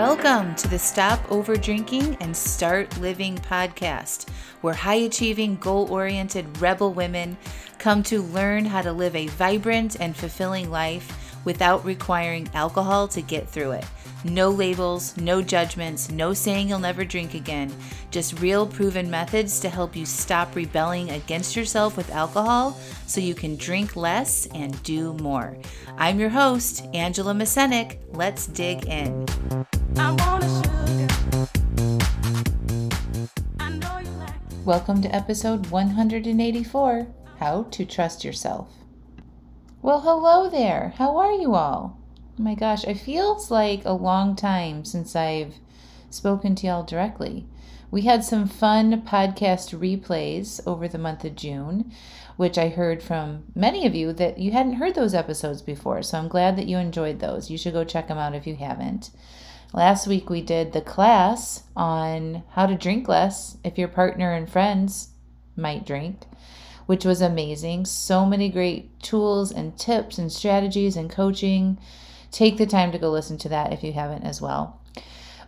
Welcome to the Stop Overdrinking and Start Living podcast, where high-achieving, goal-oriented rebel women come to learn how to live a vibrant and fulfilling life without requiring alcohol to get through it. No labels, no judgments, no saying you'll never drink again. Just real proven methods to help you stop rebelling against yourself with alcohol so you can drink less and do more. I'm your host, Angela Mascenik. Let's dig in. Welcome to episode 184, How to Trust Yourself. Well, hello there. How are you all? Oh my gosh, it feels like a long time since I've spoken to y'all directly. We had some fun podcast replays over the month of June, which I heard from many of you that you hadn't heard those episodes before, so I'm glad that you enjoyed those. You should go check them out if you haven't. Last week we did the class on how to drink less if your partner and friends might drink, which was amazing. So many great tools and tips and strategies and coaching. Take the time to go listen to that if you haven't as well.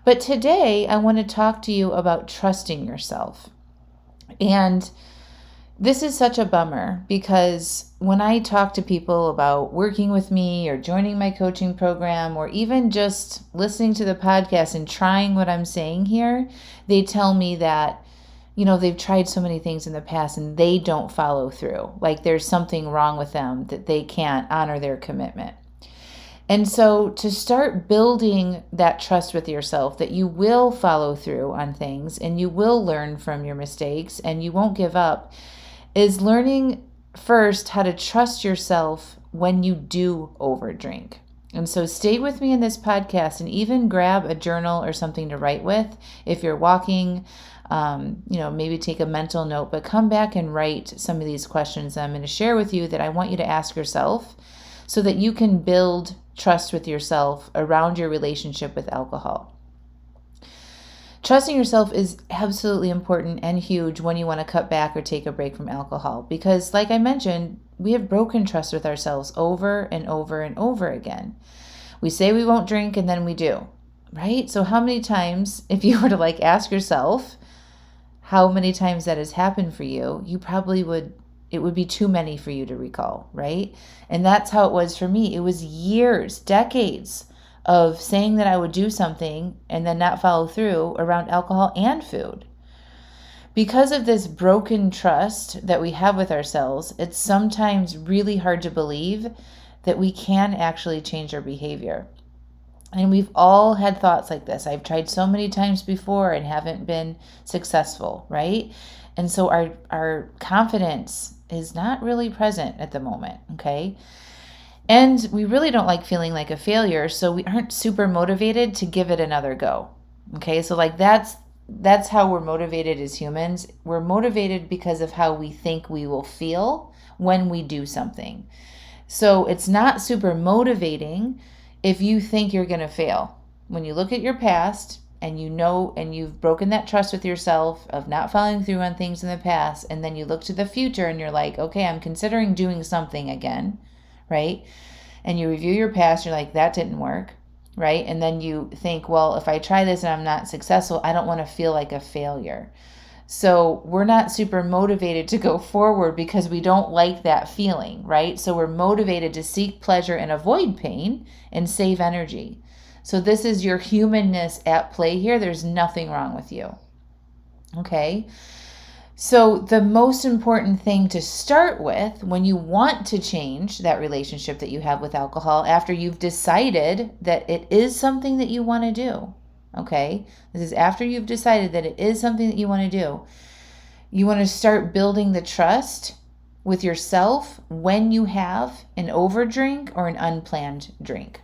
But today I want to talk to you about trusting yourself. And this is such a bummer because when I talk to people about working with me or joining my coaching program or even just listening to the podcast and trying what I'm saying here, they tell me that, they've tried so many things in the past and they don't follow through. Like there's something wrong with them, that they can't honor their commitment. And so to start building that trust with yourself that you will follow through on things and you will learn from your mistakes and you won't give up is learning first how to trust yourself when you do overdrink. And so stay with me in this podcast and even grab a journal or something to write with. If you're walking, maybe take a mental note, but come back and write some of these questions I'm going to share with you that I want you to ask yourself so that you can build trust with yourself around your relationship with alcohol. Trusting yourself is absolutely important and huge when you want to cut back or take a break from alcohol because, like I mentioned, we have broken trust with ourselves over and over and over again. We say we won't drink and then we do, right? So how many times, if you were to ask yourself how many times that has happened for you, it would be too many for you to recall, right? And that's how it was for me. It was years, decades of saying that I would do something and then not follow through around alcohol and food. Because of this broken trust that we have with ourselves, it's sometimes really hard to believe that we can actually change our behavior. And we've all had thoughts like this. I've tried so many times before and haven't been successful, right? And so our confidence is not really present at the moment, okay? And we really don't like feeling like a failure, so we aren't super motivated to give it another go, okay? So that's how we're motivated as humans. We're motivated because of how we think we will feel when we do something. So it's not super motivating if you think you're going to fail. When you look at your past, and and you've broken that trust with yourself of not following through on things in the past, and then you look to the future and you're like, okay, I'm considering doing something again, right? And you review your past, you're like, that didn't work, right? And then you think, well, if I try this and I'm not successful, I don't want to feel like a failure. So we're not super motivated to go forward because we don't like that feeling, right? So we're motivated to seek pleasure and avoid pain and save energy. So this is your humanness at play here. There's nothing wrong with you. Okay? So the most important thing to start with when you want to change that relationship that you have with alcohol after you've decided that it is something that you want to do. Okay? This is after you've decided that it is something that you want to do. You want to start building the trust with yourself when you have an overdrink or an unplanned drink.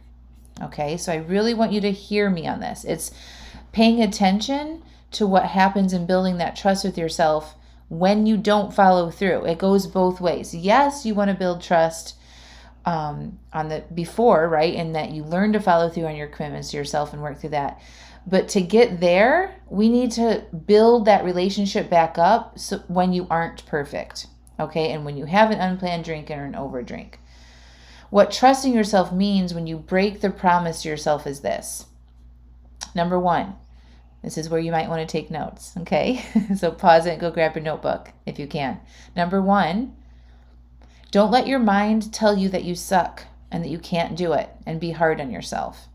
Okay, so I really want you to hear me on this. It's paying attention to what happens in building that trust with yourself when you don't follow through. It goes both ways. Yes, you want to build trust on the before, right? And that you learn to follow through on your commitments to yourself and work through that. But to get there, we need to build that relationship back up so when you aren't perfect, okay? And when you have an unplanned drink or an overdrink. What trusting yourself means when you break the promise to yourself is this. Number one, this is where you might want to take notes, okay? So pause it and go grab your notebook if you can. Number one, don't let your mind tell you that you suck and that you can't do it and be hard on yourself.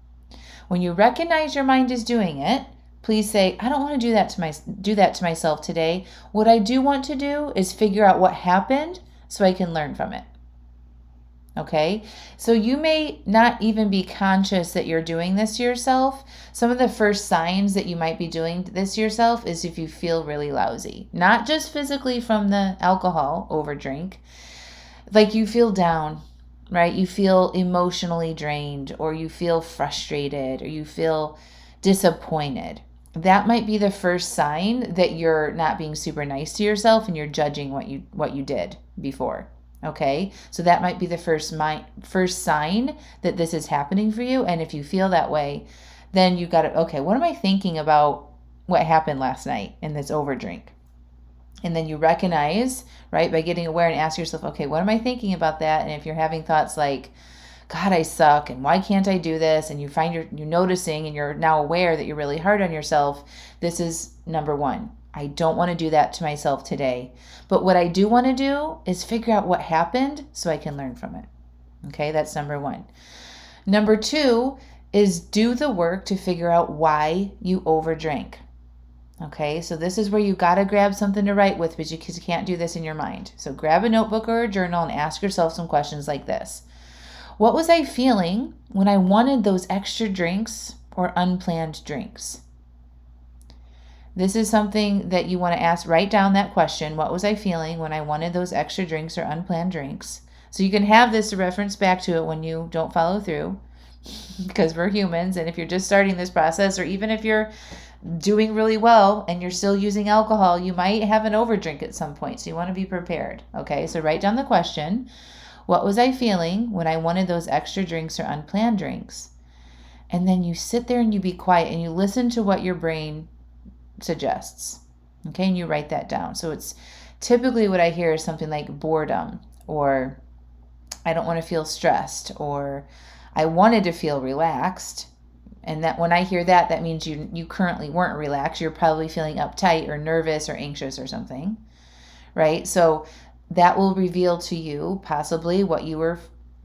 When you recognize your mind is doing it, please say, I don't want to do that to myself today. What I do want to do is figure out what happened so I can learn from it. Okay? So you may not even be conscious that you're doing this to yourself. Some of the first signs that you might be doing this to yourself is if you feel really lousy. Not just physically from the alcohol overdrink. Like you feel down, right? You feel emotionally drained, or you feel frustrated, or you feel disappointed. That might be the first sign that you're not being super nice to yourself and you're judging what you did before. Okay? So that might be the first sign that this is happening for you. And if you feel that way, then you got to, okay, what am I thinking about what happened last night in this overdrink? And then you recognize, right, by getting aware and ask yourself, okay, what am I thinking about that? And if you're having thoughts like, God, I suck, and why can't I do this? And you find you're noticing and you're now aware that you're really hard on yourself. This is number one. I don't want to do that to myself today. But what I do want to do is figure out what happened so I can learn from it. Okay, that's number one. Number two is do the work to figure out why you overdrank. Okay, so this is where you got to grab something to write with because you can't do this in your mind. So grab a notebook or a journal and ask yourself some questions like this. What was I feeling when I wanted those extra drinks or unplanned drinks? This is something that you want to ask. Write down that question. What was I feeling when I wanted those extra drinks or unplanned drinks? So you can have this to reference back to it when you don't follow through, because we're humans. And if you're just starting this process, or even if you're doing really well and you're still using alcohol, you might have an overdrink at some point. So you want to be prepared. Okay, so write down the question. What was I feeling when I wanted those extra drinks or unplanned drinks? And then you sit there and you be quiet and you listen to what your brain suggests. Okay, and you write that down. So it's typically what I hear is something like boredom, or I don't want to feel stressed, or I wanted to feel relaxed. And that when I hear that, that means you currently weren't relaxed. You're probably feeling uptight or nervous or anxious or something, right? So that will reveal to you possibly what you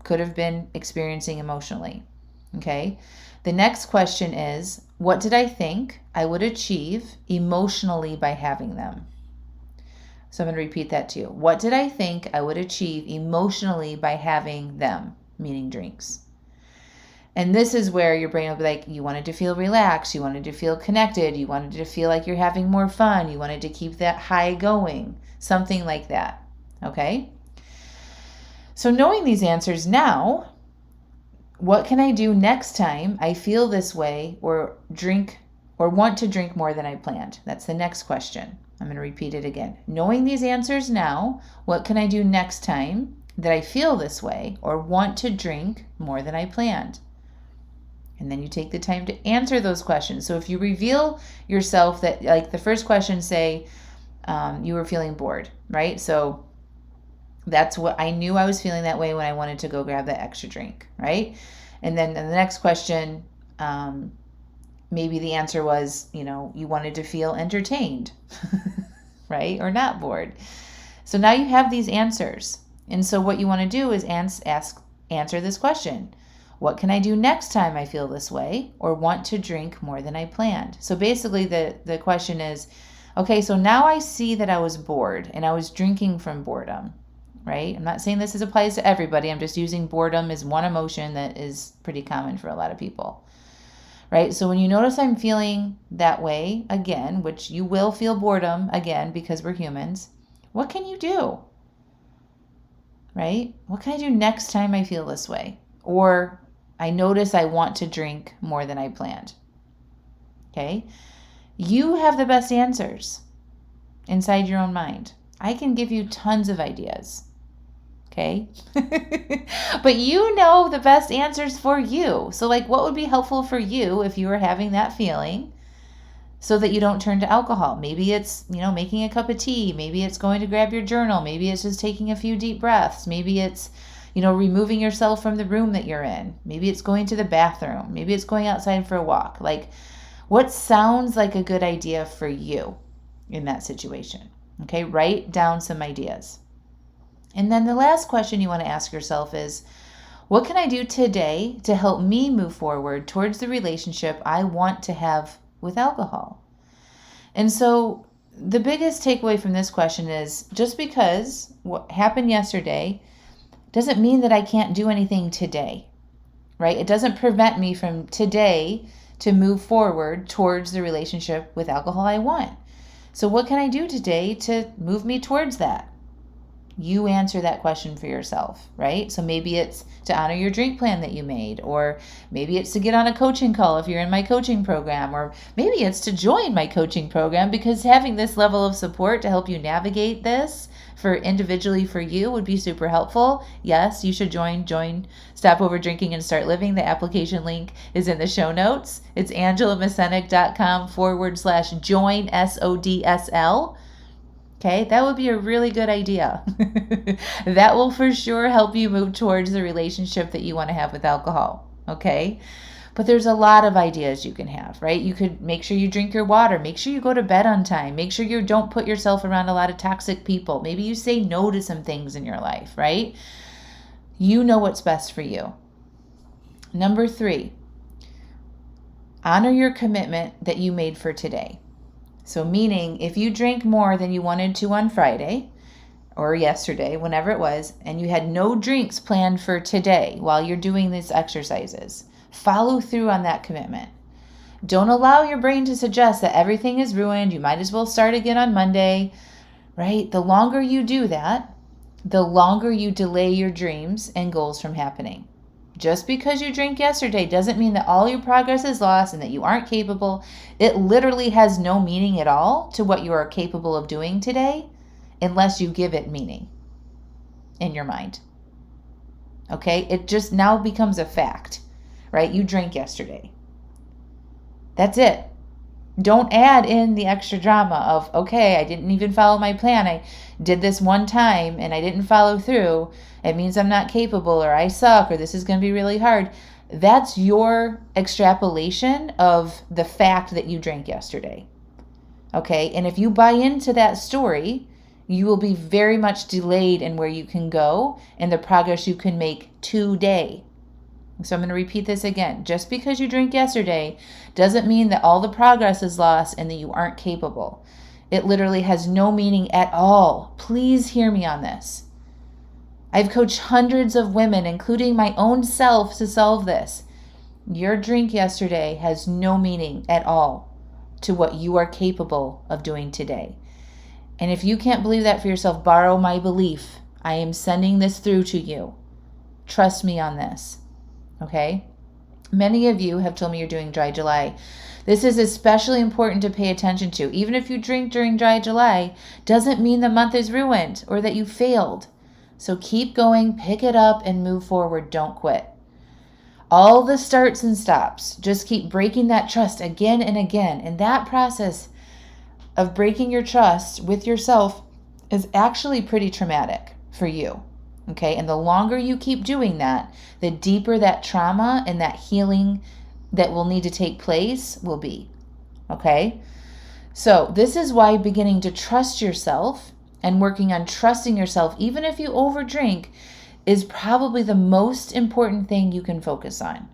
could have been experiencing emotionally. Okay. The next question is, what did I think I would achieve emotionally by having them? So I'm going to repeat that to you. What did I think I would achieve emotionally by having them, meaning drinks? And this is where your brain will be like, you wanted to feel relaxed, you wanted to feel connected, you wanted to feel like you're having more fun, you wanted to keep that high going, something like that. Okay? So knowing these answers now, what can I do next time I feel this way or drink or want to drink more than I planned? That's the next question. I'm going to repeat it again. Knowing these answers now, what can I do next time that I feel this way or want to drink more than I planned? And then you take the time to answer those questions. So if you reveal yourself that, like the first question, say you were feeling bored, right? So that's what I knew I was feeling that way when I wanted to go grab that extra drink, right? And then the next question, maybe the answer was, you wanted to feel entertained, right? Or not bored. So now you have these answers. And so what you want to do is answer this question. What can I do next time I feel this way or want to drink more than I planned? So basically the question is, okay, so now I see that I was bored and I was drinking from boredom, right? I'm not saying this applies to everybody. I'm just using boredom as one emotion that is pretty common for a lot of people, right? So when you notice I'm feeling that way again, which you will feel boredom again because we're humans, what can you do, right? What can I do next time I feel this way? Or I notice I want to drink more than I planned. Okay? You have the best answers inside your own mind. I can give you tons of ideas. Okay? But you know the best answers for you. So what would be helpful for you if you were having that feeling so that you don't turn to alcohol? Maybe it's, making a cup of tea. Maybe it's going to grab your journal. Maybe it's just taking a few deep breaths. Maybe it's removing yourself from the room that you're in. Maybe it's going to the bathroom. Maybe it's going outside for a walk. What sounds like a good idea for you in that situation? Okay, write down some ideas. And then the last question you want to ask yourself is, what can I do today to help me move forward towards the relationship I want to have with alcohol? And so the biggest takeaway from this question is, just because what happened yesterday doesn't mean that I can't do anything today, right? It doesn't prevent me from today to move forward towards the relationship with alcohol I want. So what can I do today to move me towards that? You answer that question for yourself, right? So maybe it's to honor your drink plan that you made, or maybe it's to get on a coaching call if you're in my coaching program, or maybe it's to join my coaching program, because having this level of support to help you navigate this for individually for you would be super helpful. Yes, you should join Stop Over Drinking and Start Living. The application link is in the show notes. It's angelamascenik.com/join SODSL. Okay, that would be a really good idea. That will for sure help you move towards the relationship that you want to have with alcohol. Okay, but there's a lot of ideas you can have, right? You could make sure you drink your water. Make sure you go to bed on time. Make sure you don't put yourself around a lot of toxic people. Maybe you say no to some things in your life, right? You know what's best for you. Number 3, honor your commitment that you made for today. So meaning, if you drank more than you wanted to on Friday or yesterday, whenever it was, and you had no drinks planned for today while you're doing these exercises, follow through on that commitment. Don't allow your brain to suggest that everything is ruined. You might as well start again on Monday, right? The longer you do that, the longer you delay your dreams and goals from happening. Just because you drank yesterday doesn't mean that all your progress is lost and that you aren't capable. It literally has no meaning at all to what you are capable of doing today unless you give it meaning in your mind. Okay? It just now becomes a fact, right? You drank yesterday. That's it. Don't add in the extra drama of, okay, I didn't even follow my plan. I did this one time and I didn't follow through. It means I'm not capable, or I suck, or this is going to be really hard. That's your extrapolation of the fact that you drank yesterday. Okay? And if you buy into that story, you will be very much delayed in where you can go and the progress you can make today. So I'm going to repeat this again. Just because you drank yesterday doesn't mean that all the progress is lost and that you aren't capable. It literally has no meaning at all. Please hear me on this. I've coached hundreds of women, including my own self, to solve this. Your drink yesterday has no meaning at all to what you are capable of doing today. And if you can't believe that for yourself, borrow my belief. I am sending this through to you. Trust me on this. Okay? Many of you have told me you're doing dry July. This is especially important to pay attention to. Even if you drink during dry July, doesn't mean the month is ruined or that you failed. So keep going, pick it up, and move forward. Don't quit. All the starts and stops, just keep breaking that trust again and again. And that process of breaking your trust with yourself is actually pretty traumatic for you. Okay, and the longer you keep doing that, the deeper that trauma and that healing that will need to take place will be. Okay, so this is why beginning to trust yourself and working on trusting yourself, even if you overdrink, is probably the most important thing you can focus on.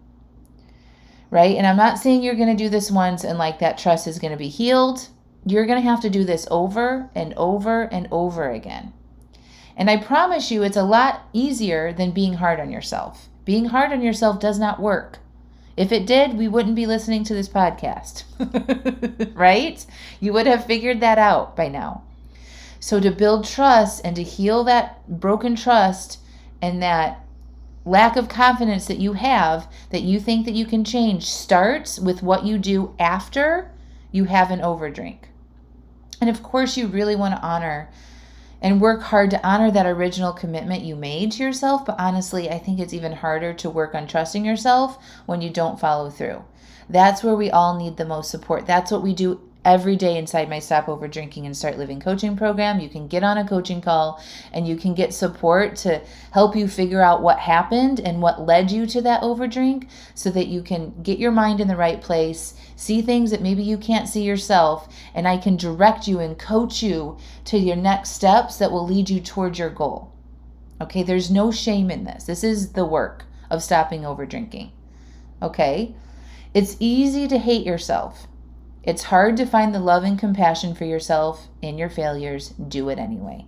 Right? And I'm not saying you're going to do this once and like that trust is going to be healed. You're going to have to do this over and over and over again. And I promise you, it's a lot easier than being hard on yourself. Being hard on yourself does not work. If it did, we wouldn't be listening to this podcast, right? You would have figured that out by now. So to build trust and to heal that broken trust and that lack of confidence that you have, that you think that you can change, starts with what you do after you have an overdrink. And of course, you really want to honor and work hard to honor that original commitment you made to yourself. But honestly, I think it's even harder to work on trusting yourself when you don't follow through. That's where we all need the most support. That's what we do every day inside my Stop Over Drinking and Start Living coaching program. You can get on a coaching call and you can get support to help you figure out what happened and what led you to that overdrink so that you can get your mind in the right place, see things that maybe you can't see yourself, and I can direct you and coach you to your next steps that will lead you towards your goal. Okay, there's no shame in this. This is the work of stopping over drinking. Okay, it's easy to hate yourself. It's hard to find the love and compassion for yourself in your failures. Do it anyway.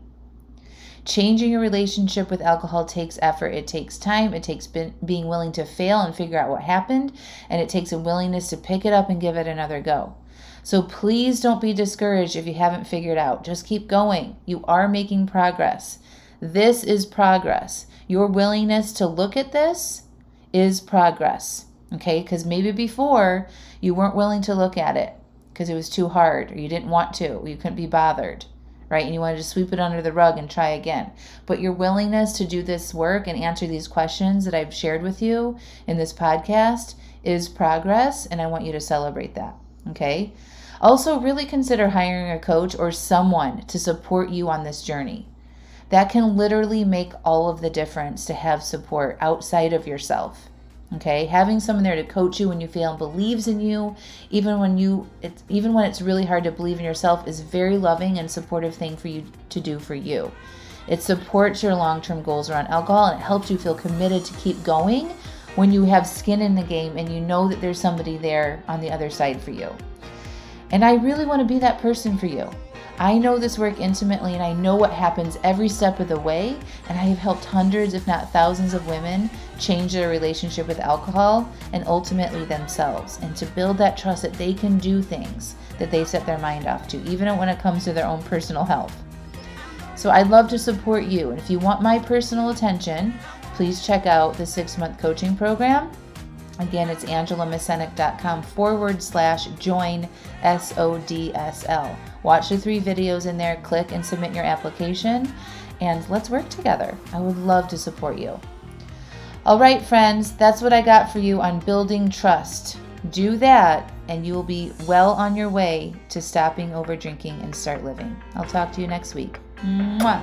Changing your relationship with alcohol takes effort. It takes time. It takes being willing to fail and figure out what happened. And it takes a willingness to pick it up and give it another go. So please don't be discouraged if you haven't figured out. Just keep going. You are making progress. This is progress. Your willingness to look at this is progress. Okay? Because maybe before you weren't willing to look at it because it was too hard, or you didn't want to, or you couldn't be bothered, right? And you wanted to sweep it under the rug and try again. But your willingness to do this work and answer these questions that I've shared with you in this podcast is progress, and I want you to celebrate that, okay? Also, really consider hiring a coach or someone to support you on this journey. That can literally make all of the difference to have support outside of yourself. Okay, having someone there to coach you when you fail and believes in you, even when it's really hard to believe in yourself, is a very loving and supportive thing for you to do for you. It supports your long-term goals around alcohol, and it helps you feel committed to keep going when you have skin in the game and you know that there's somebody there on the other side for you. And I really want to be that person for you. I know this work intimately, and I know what happens every step of the way, and I have helped hundreds, if not thousands, of women change their relationship with alcohol and ultimately themselves, and to build that trust that they can do things that they set their mind off to, even when it comes to their own personal health. So I'd love to support you, and if you want my personal attention, please check out the 6-month coaching program. Again, it's AngelaMascenik.com/join SODSL. Watch the 3 videos in there, click and submit your application, and let's work together. I would love to support you. All right, friends, that's what I got for you on building trust. Do that, and you will be well on your way to stopping over drinking and start living. I'll talk to you next week. Mwah.